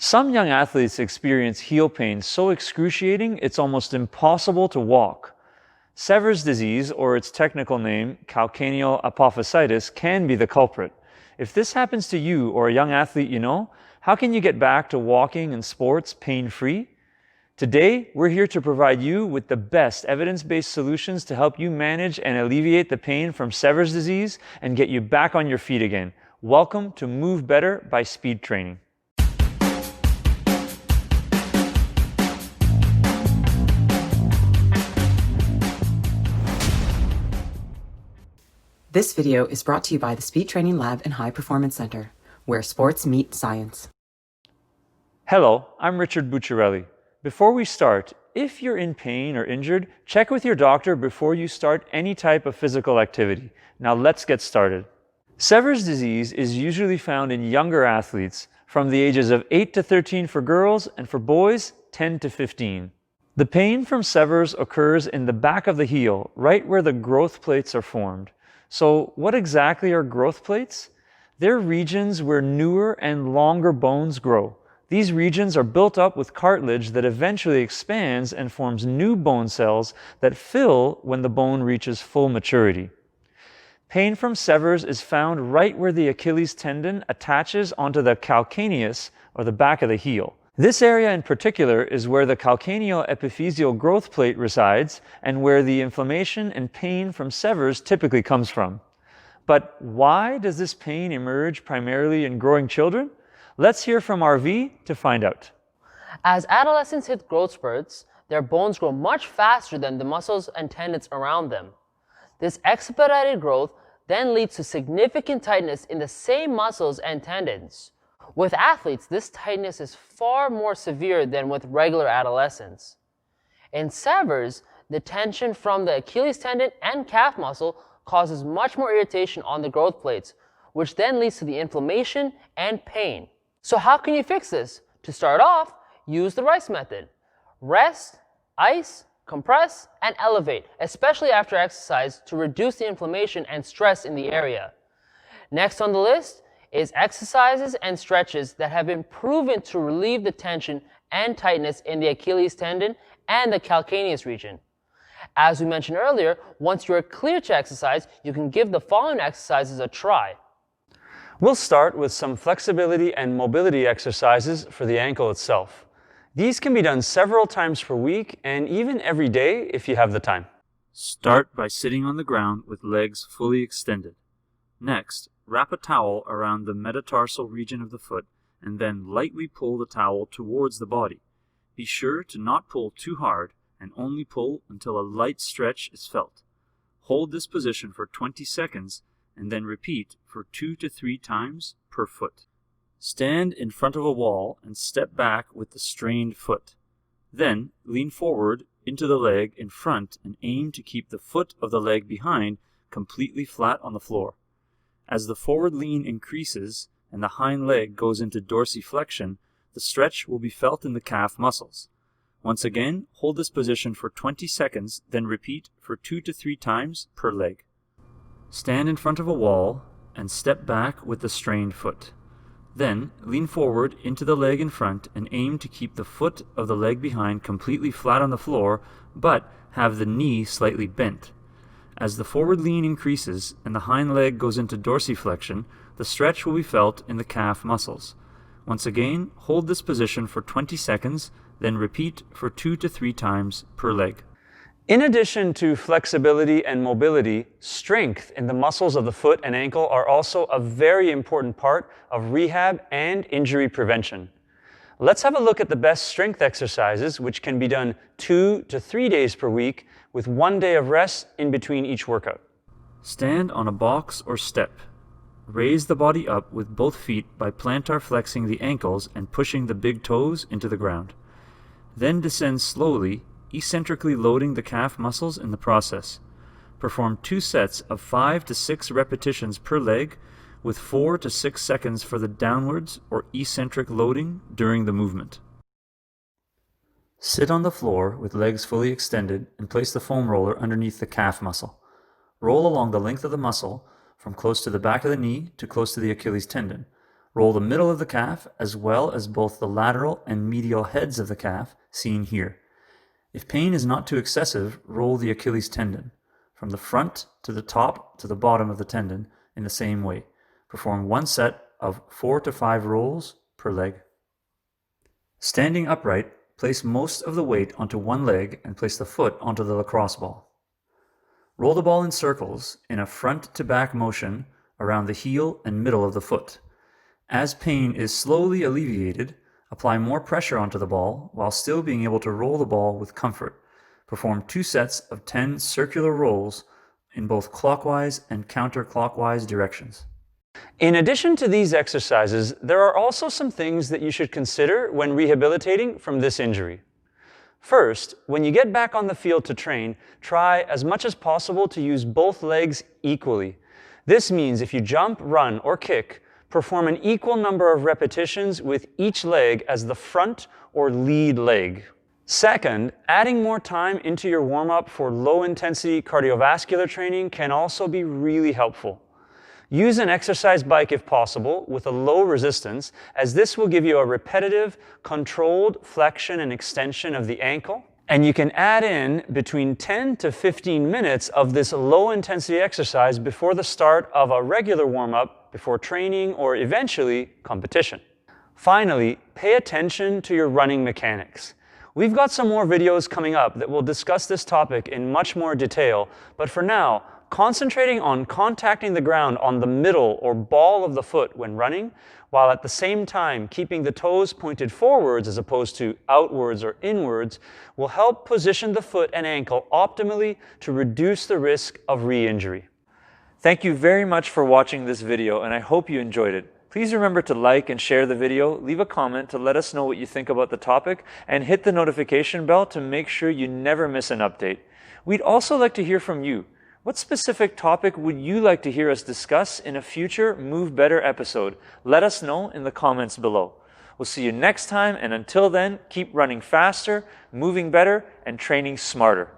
Some young athletes experience heel pain so excruciating it's almost impossible to walk. Sever's disease, or its technical name, calcaneal apophysitis, can be the culprit. If this happens to you or a young athlete you know, how can you get back to walking and sports pain-free? Today, we're here to provide you with the best evidence-based solutions to help you manage and alleviate the pain from Sever's disease and get you back on your feet again. Welcome to Move Better by Speed Training. This video is brought to you by the Speed Training Lab and High Performance Center, where sports meet science. Hello, I'm Richard Bucciarelli. Before we start, if you're in pain or injured, check with your doctor before you start any type of physical activity. Now let's get started. Sever's disease is usually found in younger athletes from the ages of 8 to 13 for girls and for boys 10 to 15. The pain from Sever's occurs in the back of the heel, right where the growth plates are formed. So what exactly are growth plates? They're regions where newer and longer bones grow. These regions are built up with cartilage that eventually expands and forms new bone cells that fill when the bone reaches full maturity. Pain from Sever's is found right where the Achilles tendon attaches onto the calcaneus, or the back of the heel. This area in particular is where the calcaneal epiphyseal growth plate resides and where the inflammation and pain from Sever's typically comes from. But why does this pain emerge primarily in growing children? Let's hear from RV to find out. As adolescents hit growth spurts, their bones grow much faster than the muscles and tendons around them. This expedited growth then leads to significant tightness in the same muscles and tendons. With athletes, this tightness is far more severe than with regular adolescents. In Sever's, the tension from the Achilles tendon and calf muscle causes much more irritation on the growth plates, which then leads to the inflammation and pain. So how can you fix this? To start off, use the RICE method. Rest, ice, compress, and elevate, especially after exercise, to reduce the inflammation and stress in the area. Next on the list is exercises and stretches that have been proven to relieve the tension and tightness in the Achilles tendon and the calcaneus region. As we mentioned earlier, once you are clear to exercise, you can give the following exercises a try. We'll start with some flexibility and mobility exercises for the ankle itself. These can be done several times per week and even every day if you have the time. Start by sitting on the ground with legs fully extended. Next, wrap a towel around the metatarsal region of the foot and then lightly pull the towel towards the body. Be sure to not pull too hard and only pull until a light stretch is felt. Hold this position for 20 seconds and then repeat for 2 to 3 times per foot. Stand in front of a wall and step back with the strained foot. Then lean forward into the leg in front and aim to keep the foot of the leg behind completely flat on the floor. As the forward lean increases and the hind leg goes into dorsiflexion, the stretch will be felt in the calf muscles. Once again, hold this position for 20 seconds, then repeat for 2 to 3 times per leg. Stand in front of a wall and step back with the strained foot. Then lean forward into the leg in front and aim to keep the foot of the leg behind completely flat on the floor, but have the knee slightly bent. As the forward lean increases and the hind leg goes into dorsiflexion, the stretch will be felt in the calf muscles. Once again, hold this position for 20 seconds, then repeat for 2 to 3 times per leg. In addition to flexibility and mobility, strength in the muscles of the foot and ankle are also a very important part of rehab and injury prevention. Let's have a look at the best strength exercises, which can be done 2 to 3 days per week with 1 day of rest in between each workout. Stand on a box or step. Raise the body up with both feet by plantar flexing the ankles and pushing the big toes into the ground. Then descend slowly, eccentrically loading the calf muscles in the process. Perform 2 sets of 5 to 6 repetitions per leg with 4 to 6 seconds for the downwards or eccentric loading during the movement. Sit on the floor with legs fully extended and place the foam roller underneath the calf muscle. Roll along the length of the muscle from close to the back of the knee to close to the Achilles tendon. Roll the middle of the calf as well as both the lateral and medial heads of the calf, seen here. If pain is not too excessive, roll the Achilles tendon from the front to the top to the bottom of the tendon in the same way. Perform one set of 4 to 5 rolls per leg. Standing upright, place most of the weight onto one leg and place the foot onto the lacrosse ball. Roll the ball in circles in a front to back motion around the heel and middle of the foot. As pain is slowly alleviated, apply more pressure onto the ball while still being able to roll the ball with comfort. Perform 2 sets of 10 circular rolls in both clockwise and counterclockwise directions. In addition to these exercises, there are also some things that you should consider when rehabilitating from this injury. First, when you get back on the field to train, try as much as possible to use both legs equally. This means if you jump, run, or kick, perform an equal number of repetitions with each leg as the front or lead leg. Second, adding more time into your warm-up for low-intensity cardiovascular training can also be really helpful. Use an exercise bike if possible with a low resistance, as this will give you a repetitive, controlled flexion and extension of the ankle. And you can add in between 10 to 15 minutes of this low-intensity exercise before the start of a regular warm-up, before training, or eventually competition. Finally, pay attention to your running mechanics. We've got some more videos coming up that will discuss this topic in much more detail, but for now, concentrating on contacting the ground on the middle or ball of the foot when running, while at the same time keeping the toes pointed forwards as opposed to outwards or inwards, will help position the foot and ankle optimally to reduce the risk of re-injury. Thank you very much for watching this video, and I hope you enjoyed it. Please remember to like and share the video, leave a comment to let us know what you think about the topic, and hit the notification bell to make sure you never miss an update. We'd also like to hear from you. What specific topic would you like to hear us discuss in a future Move Better episode? Let us know in the comments below. We'll see you next time, and until then, keep running faster, moving better, and training smarter.